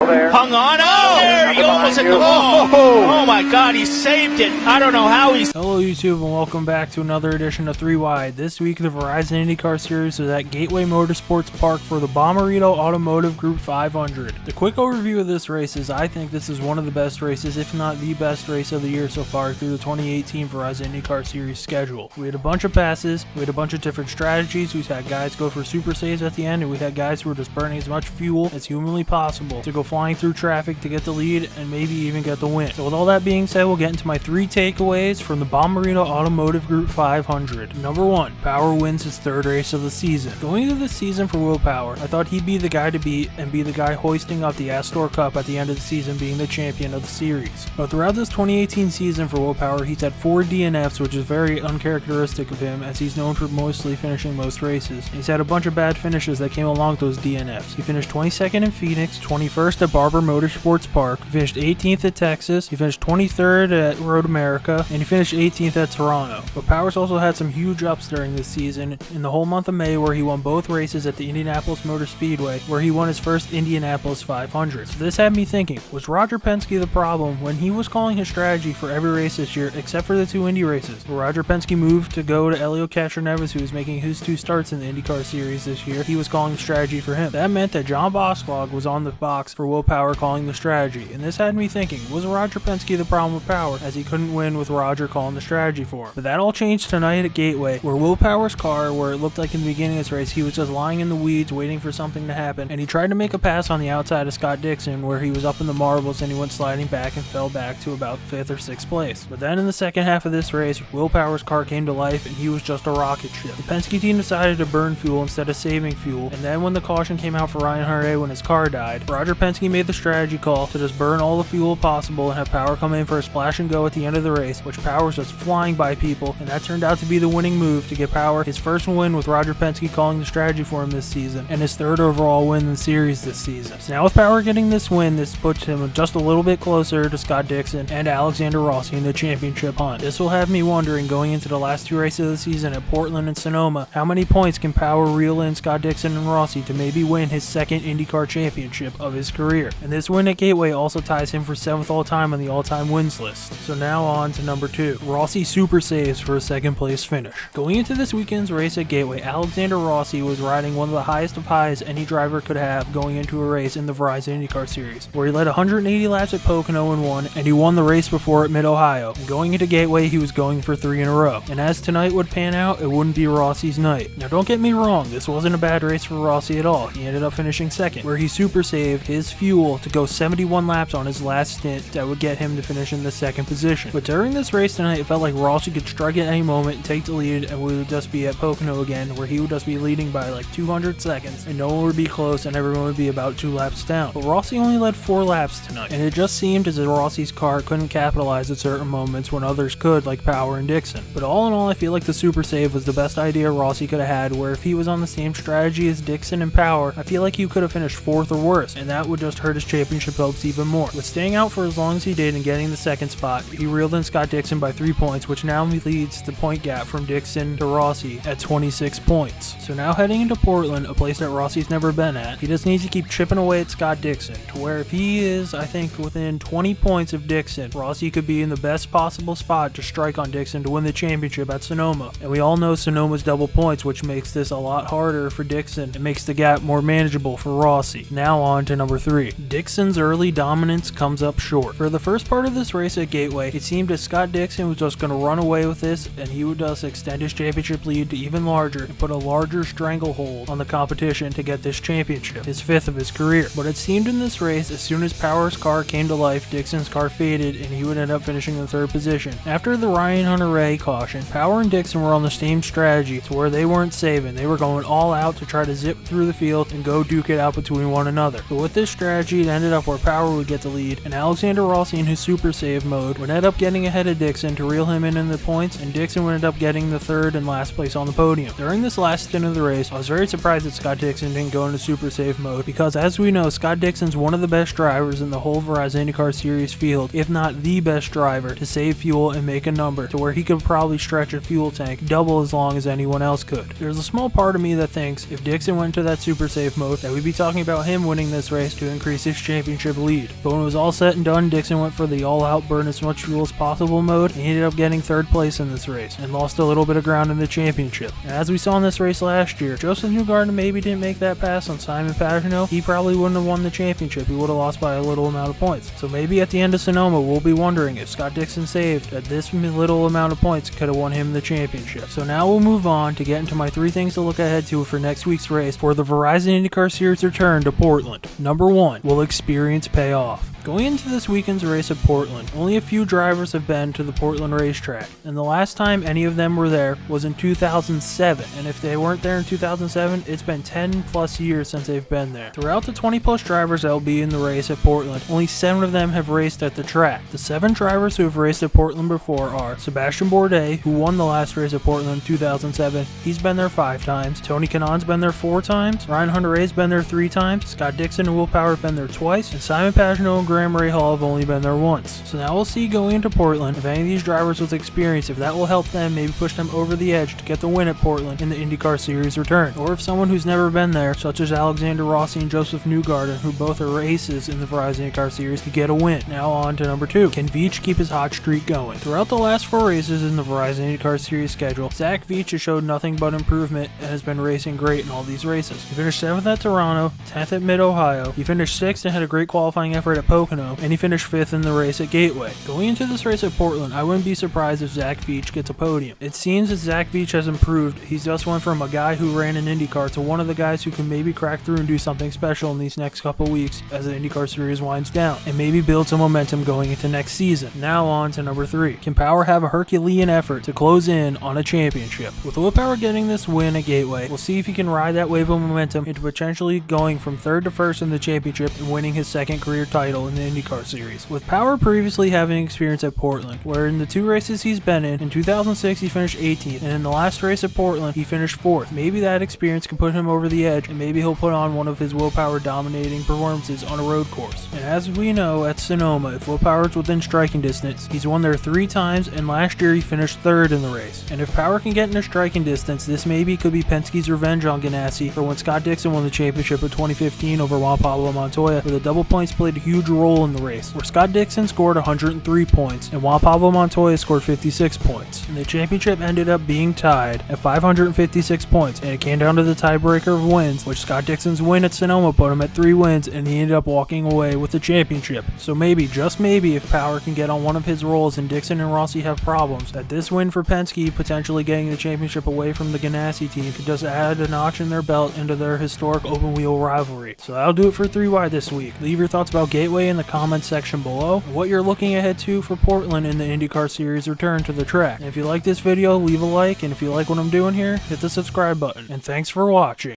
Hung on. Oh, he almost hit the ball. Oh my God, he saved it. I don't know how he's. Hello YouTube and welcome back to another edition of 3 Wide. This week the Verizon IndyCar Series is at Gateway Motorsports Park for the Bommarito Automotive Group 500. The quick overview of this race is I think this is one of the best races, if not the best race of the year so far through the 2018 Verizon IndyCar Series schedule. We had a bunch of passes, we had a bunch of different strategies, we had guys go for super saves at the end, and we had guys who were just burning as much fuel as humanly possible to go flying through traffic to get the lead and maybe even get the win. So with all that being said, we'll get into my 3 takeaways from the Bommarito Automotive Group 500. Number 1, Power wins his 3rd race of the season. Going into the season for Will Power, I thought he'd be the guy to beat and be the guy hoisting up the Astor Cup at the end of the season, being the champion of the series. But throughout this 2018 season for Will Power, he's had 4 DNFs, which is very uncharacteristic of him as he's known for mostly finishing most races. He's had a bunch of bad finishes that came along with those DNFs. He finished 22nd in Phoenix, 21st at Barber Motorsports Park, he finished 18th at Texas, he finished 23rd at Road America, and he finished 18th at Toronto. But Powers also had some huge ups during this season in the whole month of May, where he won both races at the Indianapolis Motor Speedway, where he won his first Indianapolis 500. So this had me thinking, was Roger Penske the problem when he was calling his strategy for every race this year except for the 2 Indy races, where Roger Penske moved to go to Elio Castroneves, who was making his 2 starts in the IndyCar Series this year? He was calling the strategy for him. That meant that John Boskog was on the box for Will Power calling the strategy, and this had me thinking, was Roger Penske the problem with Power, as he couldn't win with Roger calling the strategy for him? But that all changed tonight at Gateway, where Will Power's car, where it looked like in the beginning of this race he was just lying in the weeds waiting for something to happen, and he tried to make a pass on the outside of Scott Dixon, where he was up in the marbles, and he went sliding back and fell back to about 5th or 6th place. But then in the second half of this race, Will Power's car came to life and he was just a rocket ship. The Penske team decided to burn fuel instead of saving fuel, and then when the caution came out for Ryan Hunter-Reay when his car died, Roger Penske made the strategy call to just burn all the fuel possible and have Power come in for a splash and go at the end of the race, which Power was just flying by people, and that turned out to be the winning move to get Power his first win with Roger Penske calling the strategy for him this season, and his 3rd overall win in the series this season. So now with Power getting this win, this puts him just a little bit closer to Scott Dixon and Alexander Rossi in the championship hunt. This will have me wondering, going into the last 2 races of the season at Portland and Sonoma, how many points can Power reel in Scott Dixon and Rossi to maybe win his 2nd IndyCar championship of his career. And this win at Gateway also ties him for 7th all-time on the all-time wins list. So now on to number 2. Rossi super saves for a 2nd place finish. Going into this weekend's race at Gateway, Alexander Rossi was riding one of the highest of highs any driver could have going into a race in the Verizon IndyCar Series, where he led 180 laps at Pocono and won, and he won the race before at Mid-Ohio. And going into Gateway, he was going for 3 in a row. And as tonight would pan out, it wouldn't be Rossi's night. Now don't get me wrong, this wasn't a bad race for Rossi at all. He ended up finishing 2nd, where he super saved his fuel to go 71 laps on his last stint that would get him to finish in the 2nd position. But during this race tonight, it felt like Rossi could strike at any moment and take the lead, and we would just be at Pocono again, where he would just be leading by like 200 seconds, and no one would be close, and everyone would be about 2 laps down. But Rossi only led 4 laps tonight, and it just seemed as if Rossi's car couldn't capitalize at certain moments when others could, like Power and Dixon. But all in all, I feel like the super save was the best idea Rossi could have had, where if he was on the same strategy as Dixon and Power, I feel like he could have finished 4th or worse, and that would just hurt his championship hopes even more. With staying out for as long as he did and getting the 2nd spot, he reeled in Scott Dixon by 3 points, which now leads the point gap from Dixon to Rossi at 26 points. So now heading into Portland, a place that Rossi's never been at, he just needs to keep chipping away at Scott Dixon, to where if he is, I think, within 20 points of Dixon, Rossi could be in the best possible spot to strike on Dixon to win the championship at Sonoma. And we all know Sonoma's double points, which makes this a lot harder for Dixon and makes the gap more manageable for Rossi. Now on to number 3. Dixon's early dominance comes up short. For the first part of this race at Gateway, it seemed as Scott Dixon was just going to run away with this, and he would just extend his championship lead to even larger and put a larger stranglehold on the competition to get this championship, his 5th of his career. But it seemed in this race, as soon as Power's car came to life, Dixon's car faded and he would end up finishing in 3rd position. After the Ryan Hunter-Reay caution, Power and Dixon were on the same strategy, to where they weren't saving. They were going all out to try to zip through the field and go duke it out between one another. But with this strategy, it ended up where Power would get the lead, and Alexander Rossi in his super save mode would end up getting ahead of Dixon to reel him in the points, and Dixon would end up getting the 3rd and last place on the podium. During this last stint of the race, I was very surprised that Scott Dixon didn't go into super save mode, because as we know, Scott Dixon's one of the best drivers in the whole Verizon IndyCar Series field, if not the best driver to save fuel and make a number, to where he could probably stretch a fuel tank double as long as anyone else could. There's a small part of me that thinks if Dixon went to that super safe mode, that we'd be talking about him winning this race to increase his championship lead. But when it was all said and done, Dixon went for the all-out burn as much fuel as possible mode, and he ended up getting 3rd place in this race, and lost a little bit of ground in the championship. And as we saw in this race last year, Joseph Newgarden maybe didn't make that pass on Simon Pagenaud. He probably wouldn't have won the championship. He would have lost by a little amount of points. So maybe at the end of Sonoma, we'll be wondering if Scott Dixon saved that this little amount of points could have won him the championship. So now we'll move on to get into my 3 things to look ahead to for next week's race for the Verizon IndyCar Series return to Portland. Number 1, will experience pay off? Going into this weekend's race at Portland, only a few drivers have been to the Portland racetrack, and the last time any of them were there was in 2007, and if they weren't there in 2007, it's been 10 plus years since they've been there. Throughout the 20 plus drivers that will be in the race at Portland, only 7 of them have raced at the track. The 7 drivers who have raced at Portland before are Sebastian Bourdais, who won the last race at Portland in 2007, he's been there 5 times, Tony Kanaan's been there 4 times, Ryan Hunter-Reay's been there 3 times, Scott Dixon and Will Power have been there twice, and Simon Pagenaud and Graham Rahal have only been there once. So now we'll see going into Portland if any of these drivers with experience, if that will help them maybe push them over the edge to get the win at Portland in the IndyCar Series return. Or if someone who's never been there, such as Alexander Rossi and Joseph Newgarden, who both are aces in the Verizon IndyCar Series, to get a win. Now on to number 2. Can Veach keep his hot streak going? Throughout the last 4 races in the Verizon IndyCar Series schedule, Zach Veach has showed nothing but improvement and has been racing great in all these races. He finished 7th at Toronto, 10th at Mid-Ohio, he finished 6th and had a great qualifying effort at Pocono, and he finished 5th in the race at Gateway. Going into this race at Portland, I wouldn't be surprised if Zach Veach gets a podium. It seems that Zach Veach has improved. He's just went from a guy who ran an IndyCar to one of the guys who can maybe crack through and do something special in these next couple weeks as the IndyCar Series winds down, and maybe build some momentum going into next season. Now on to number 3. Can Power have a Herculean effort to close in on a championship? With Will Power getting this win at Gateway, we'll see if he can ride that wave of momentum into potentially going from 3rd to 1st in the championship and winning his 2nd career title in the IndyCar Series. With Power previously having experience at Portland, where in the 2 races he's been in 2006 he finished 18th, and in the last race at Portland he finished 4th. Maybe that experience can put him over the edge, and maybe he'll put on one of his Will Power dominating performances on a road course. And as we know, at Sonoma, if Will Power's within striking distance, he's won there 3 times, and last year he finished 3rd in the race. And if Power can get into striking distance, this maybe could be Penske's revenge on Ganassi for when Scott Dixon won the championship in 2015 over Juan Pablo Montoya, where the double points played a huge role in the race, where Scott Dixon scored 103 points and Juan Pablo Montoya scored 56 points. And the championship ended up being tied at 556 points, and it came down to the tiebreaker of wins, which Scott Dixon's win at Sonoma put him at 3 wins, and he ended up walking away with the championship. So maybe, just maybe, if Power can get on one of his rolls and Dixon and Rossi have problems, that this win for Penske, potentially getting the championship away from the Ganassi team, could just add a notch in their belt into their historic open wheel rivalry. So that'll do it for 3 Wide this week. Leave your thoughts about Gateway in the comments section below, and what you're looking ahead to for Portland in the IndyCar Series return to the track. And if you like this video, leave a like, and if you like what I'm doing here, hit the subscribe button. And thanks for watching.